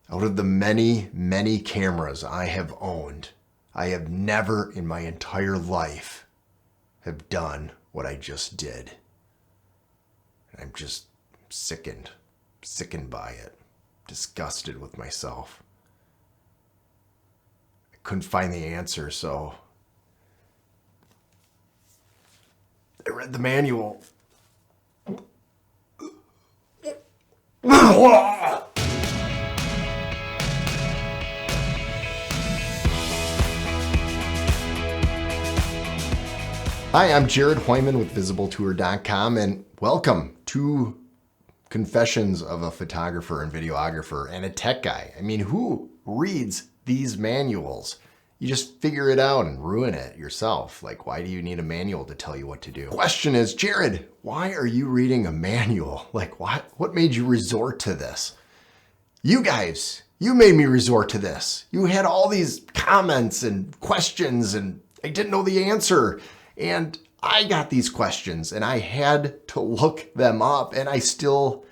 Out of the many, many cameras I have owned, I have never in my entire life have done what I just did. I'm just sickened by it, disgusted with myself. I couldn't find the answer, so I read the manual. Hi, I'm Jared Hoyman with VisibleTour.com, and welcome to Confessions of a Photographer and Videographer and a Tech Guy. I mean, who reads these manuals? You just figure it out and ruin it yourself. Like, why do you need a manual to tell you what to do? Question is, Jared, why are you reading a manual? Like, what made you resort to this? You guys, you made me resort to this. You had all these comments and questions, and I didn't know the answer. And I got these questions and I had to look them up, and I still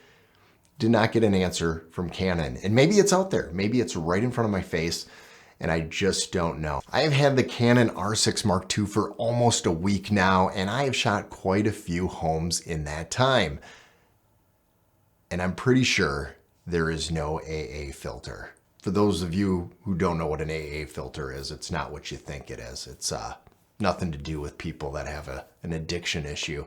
did not get an answer from Canon. And maybe it's out there. Maybe it's right in front of my face and I just don't know. I have had the Canon R6 Mark II for almost a week now, and I have shot quite a few homes in that time. And I'm pretty sure there is no AA filter. For those of you who don't know what an AA filter is, it's not what you think it is. It's nothing to do with people that have an addiction issue.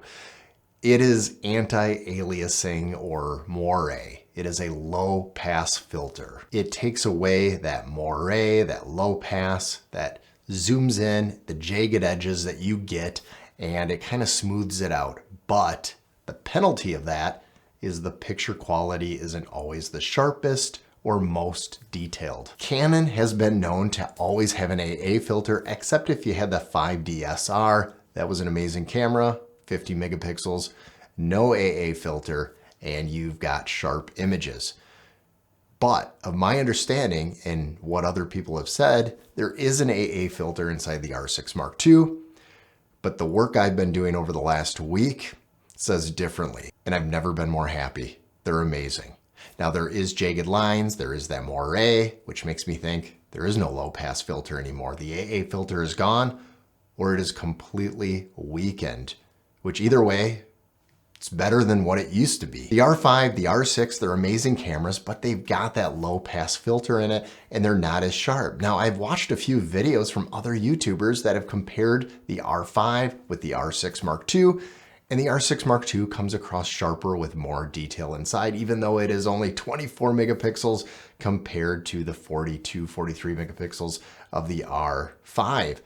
It is anti-aliasing or moire. It is a low pass filter. It takes away that moire, that low pass, that zooms in, the jagged edges that you get, and it kind of smooths it out. But the penalty of that is the picture quality isn't always the sharpest or most detailed. Canon has been known to always have an AA filter, except if you had the 5D SR. That was an amazing camera, 50 megapixels, no AA filter, and you've got sharp images. But of my understanding and what other people have said, there is an AA filter inside the R6 Mark II, but the work I've been doing over the last week says differently, and I've never been more happy. They're amazing. Now there is jagged lines, there is that moire, which makes me think there is no low pass filter anymore. The AA filter is gone, or it is completely weakened, which either way, it's better than what it used to be. The R5, the R6, they're amazing cameras, but they've got that low pass filter in it and they're not as sharp. Now I've watched a few videos from other YouTubers that have compared the R5 with the R6 Mark II, and the R6 Mark II comes across sharper with more detail inside, even though it is only 24 megapixels compared to the 42, 43 megapixels of the R5,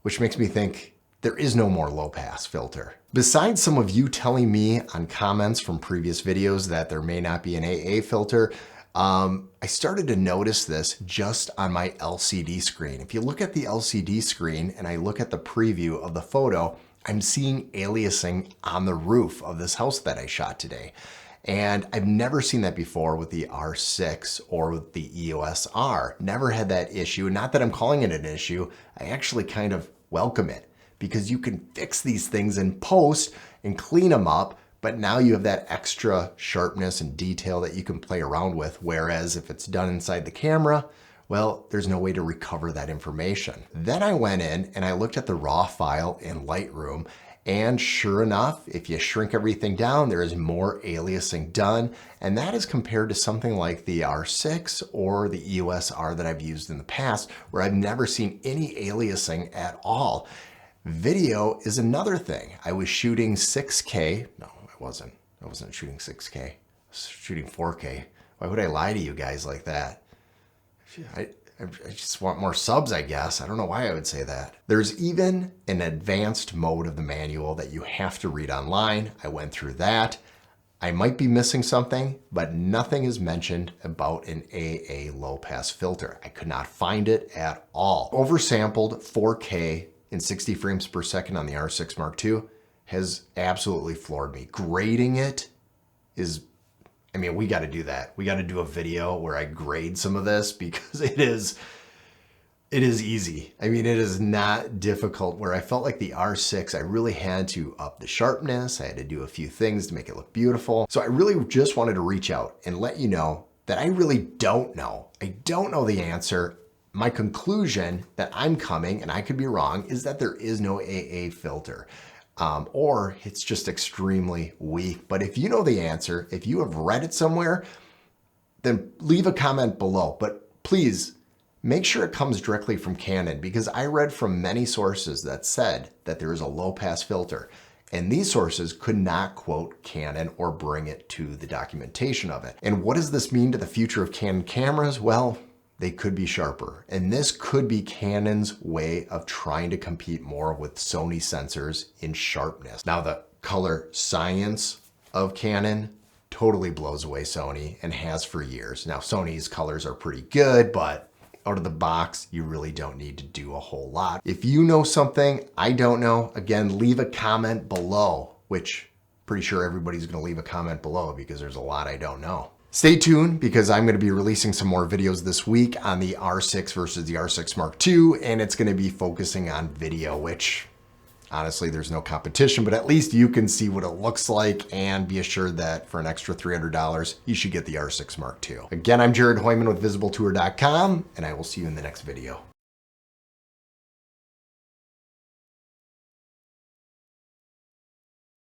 which makes me think there is no more low pass filter. Besides some of you telling me on comments from previous videos that there may not be an AA filter, I started to notice this just on my LCD screen. If you look at the LCD screen and I look at the preview of the photo, I'm seeing aliasing on the roof of this house that I shot today. And I've never seen that before with the R6 or with the EOS R. Never had that issue. Not that I'm calling it an issue. I actually kind of welcome it because you can fix these things in post and clean them up, but now you have that extra sharpness and detail that you can play around with. Whereas if it's done inside the camera, well, there's no way to recover that information. Then I went in and I looked at the raw file in Lightroom, and sure enough, if you shrink everything down, there is more aliasing done. And that is compared to something like the R6 or the EOS R that I've used in the past, where I've never seen any aliasing at all. Video is another thing. I was shooting 6K. No, I wasn't shooting 6K. I was shooting 4K. Why would I lie to you guys like that? I just want more subs, I guess. I don't know why I would say that. There's even an advanced mode of the manual that you have to read online. I went through that. I might be missing something, but nothing is mentioned about an AA low pass filter. I could not find it at all. Oversampled 4K in 60 frames per second on the R6 Mark II has absolutely floored me. Grading it is, I mean, we got to do that. We got to do a video where I grade some of this because it is easy. I mean, it is not difficult. Where I felt like the R6, I really had to up the sharpness. I had to do a few things to make it look beautiful. So I really just wanted to reach out and let you know that I really don't know. I don't know the answer. My conclusion that I'm coming, and I could be wrong, is that there is no AA filter. Or it's just extremely weak. But if you know the answer, if you have read it somewhere, then leave a comment below. But please make sure it comes directly from Canon, because I read from many sources that said that there is a low pass filter. And these sources could not quote Canon or bring it to the documentation of it. And what does this mean to the future of Canon cameras? Well, they could be sharper. And this could be Canon's way of trying to compete more with Sony sensors in sharpness. Now, the color science of Canon totally blows away Sony and has for years. Now, Sony's colors are pretty good, but out of the box, you really don't need to do a whole lot. If you know something I don't know, again, leave a comment below, which pretty sure everybody's gonna leave a comment below because there's a lot I don't know. Stay tuned, because I'm gonna be releasing some more videos this week on the R6 versus the R6 Mark II, and it's gonna be focusing on video, which honestly, there's no competition, but at least you can see what it looks like, and be assured that for an extra $300, you should get the R6 Mark II. Again, I'm Jared Hoyman with VisibleTour.com, and I will see you in the next video.